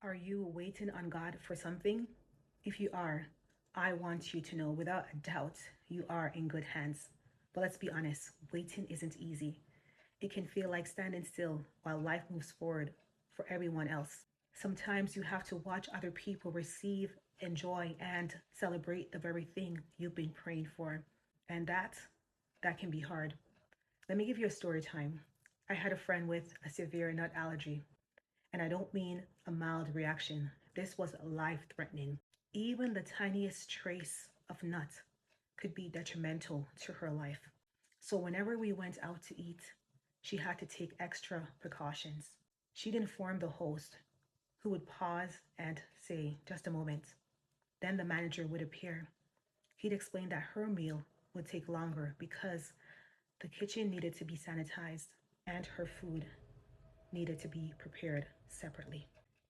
Are you waiting on God for something? If you are, I want you to know without a doubt you are in good hands. But let's be honest, waiting isn't easy. It can feel like standing still while life moves forward for everyone else. Sometimes you have to watch other people receive, enjoy, and celebrate the very thing you've been praying for. And that can be hard. Let me give you a story time. I had a friend with a severe nut allergy. And I don't mean a mild reaction. This was life threatening. Even the tiniest trace of nut could be detrimental to her life. So whenever we went out to eat, she had to take extra precautions. She'd inform the host, who would pause and say, "Just a moment." Then the manager would appear. He'd explain that her meal would take longer because the kitchen needed to be sanitized and her food needed to be prepared separately.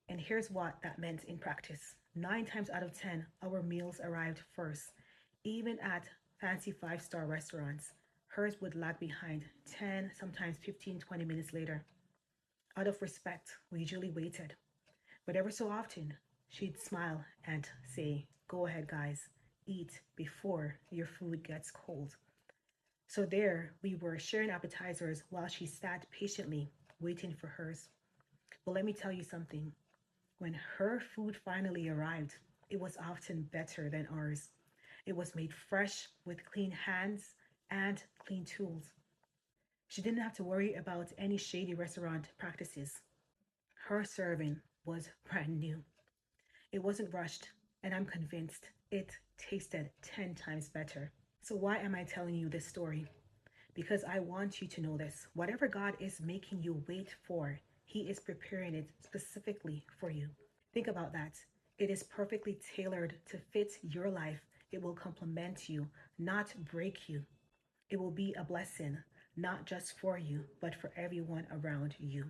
And here's what that meant in practice: 9 times out of 10, our meals arrived first. Even at fancy 5-star restaurants, hers would lag behind 10, sometimes 15, 20 minutes later. Out of respect, we usually waited. But ever so often, she'd smile and say, "Go ahead, guys, eat before your food gets cold." So there we were sharing appetizers while she sat patiently waiting for hers. But let me tell you something: when her food finally arrived, it was often better than ours. It was made fresh with clean hands and clean tools. She didn't have to worry about any shady restaurant practices. Her serving was brand new. It wasn't rushed, and I'm convinced it tasted 10 times better. So, why am I telling you this story? Because I want you to know this. Whatever God is making you wait for, He is preparing it specifically for you. Think about that. It is perfectly tailored to fit your life. It will complement you, not break you. It will be a blessing, not just for you, but for everyone around you.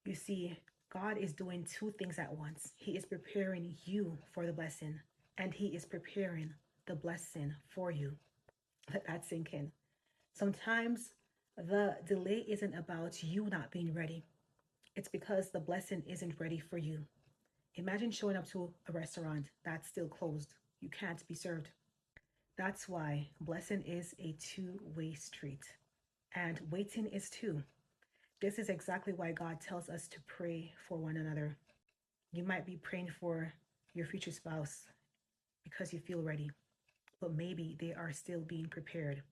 You see, God is doing two things at once. He is preparing you for the blessing, and He is preparing the blessing for you. Let that sink in. Sometimes the delay isn't about you not being ready, it's because the blessing isn't ready for you. Imagine showing up to a restaurant that's still closed. You can't be served. That's why blessing is a two-way street, and waiting is too. This is exactly why God tells us to pray for one another. You might be praying for your future spouse because you feel ready, but maybe they are still being prepared.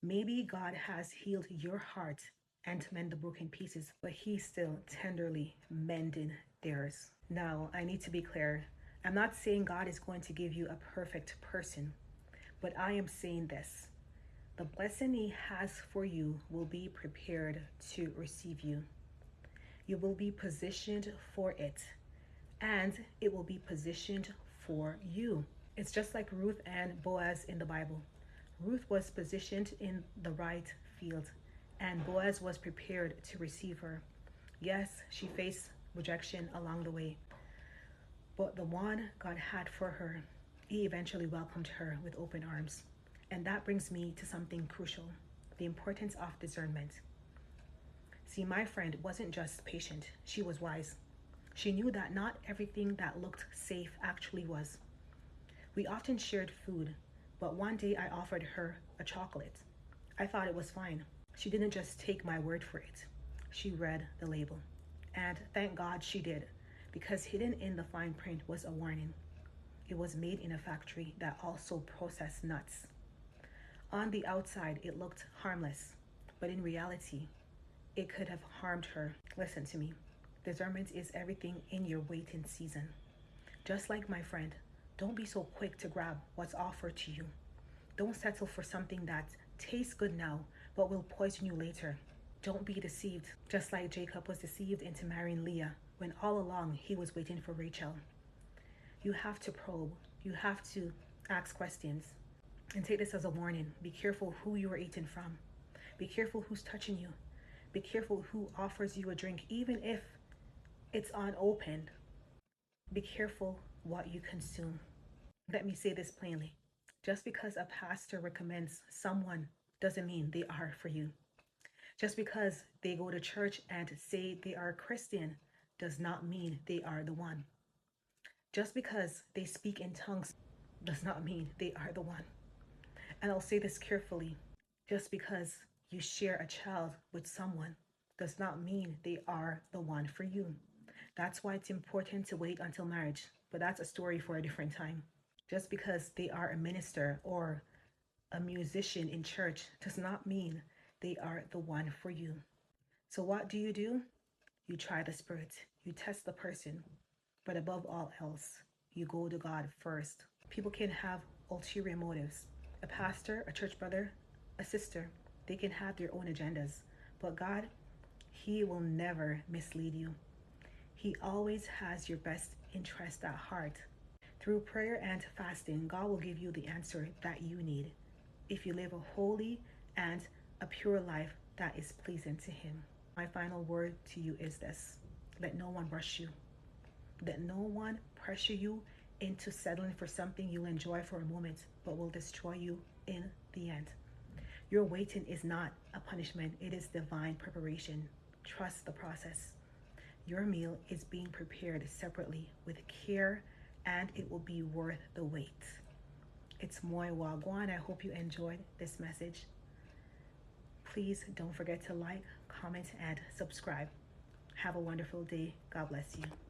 Maybe God has healed your heart and to mend the broken pieces, but He's still tenderly mending theirs. Now, I need to be clear. I'm not saying God is going to give you a perfect person, but I am saying this: the blessing He has for you will be prepared to receive you. You will be positioned for it, and it will be positioned for you. It's just like Ruth and Boaz in the Bible. Ruth was positioned in the right field, and Boaz was prepared to receive her. Yes, she faced rejection along the way, but the one God had for her, He eventually welcomed her with open arms. And that brings me to something crucial: the importance of discernment. See, my friend wasn't just patient, she was wise. She knew that not everything that looked safe actually was. We often shared food, but one day I offered her a chocolate. I thought it was fine. She didn't just take my word for it. She read the label. And thank God she did, because hidden in the fine print was a warning. It was made in a factory that also processed nuts. On the outside, it looked harmless, but in reality, it could have harmed her. Listen to me. Discernment is everything in your waiting season. Just like my friend, don't be so quick to grab what's offered to you. Don't settle for something that tastes good now but will poison you later. Don't be deceived, just like Jacob was deceived into marrying Leah when all along he was waiting for Rachel. You have to probe, you have to ask questions, and take this as a warning. Be careful who you are eating from. Be careful who's touching you. Be careful who offers you a drink, even if it's unopened. Be careful what you consume. Let me say this plainly. Just because a pastor recommends someone doesn't mean they are for you. Just because they go to church and say they are Christian does not mean they are the one. Just because they speak in tongues does not mean they are the one. And I'll say this carefully. Just because you share a child with someone does not mean they are the one for you. That's why it's important to wait until marriage, but that's a story for a different time. Just because they are a minister or a musician in church does not mean they are the one for you. So, what do? You try the spirit, you test the person, but above all else, you go to God first. People can have ulterior motives. A pastor, a church brother, a sister, they can have their own agendas. But God, He will never mislead you. He always has your best interest at heart. Through prayer and fasting, God will give you the answer that you need if you live a holy and a pure life that is pleasing to Him. My final word to you is this: let no one rush you. Let no one pressure you into settling for something you'll enjoy for a moment but will destroy you in the end. Your waiting is not a punishment, it is divine preparation. Trust the process. Your meal is being prepared separately with care, and it will be worth the wait. It's Moi Wagwan. I hope you enjoyed this message. Please don't forget to like, comment, and subscribe. Have a wonderful day. God bless you.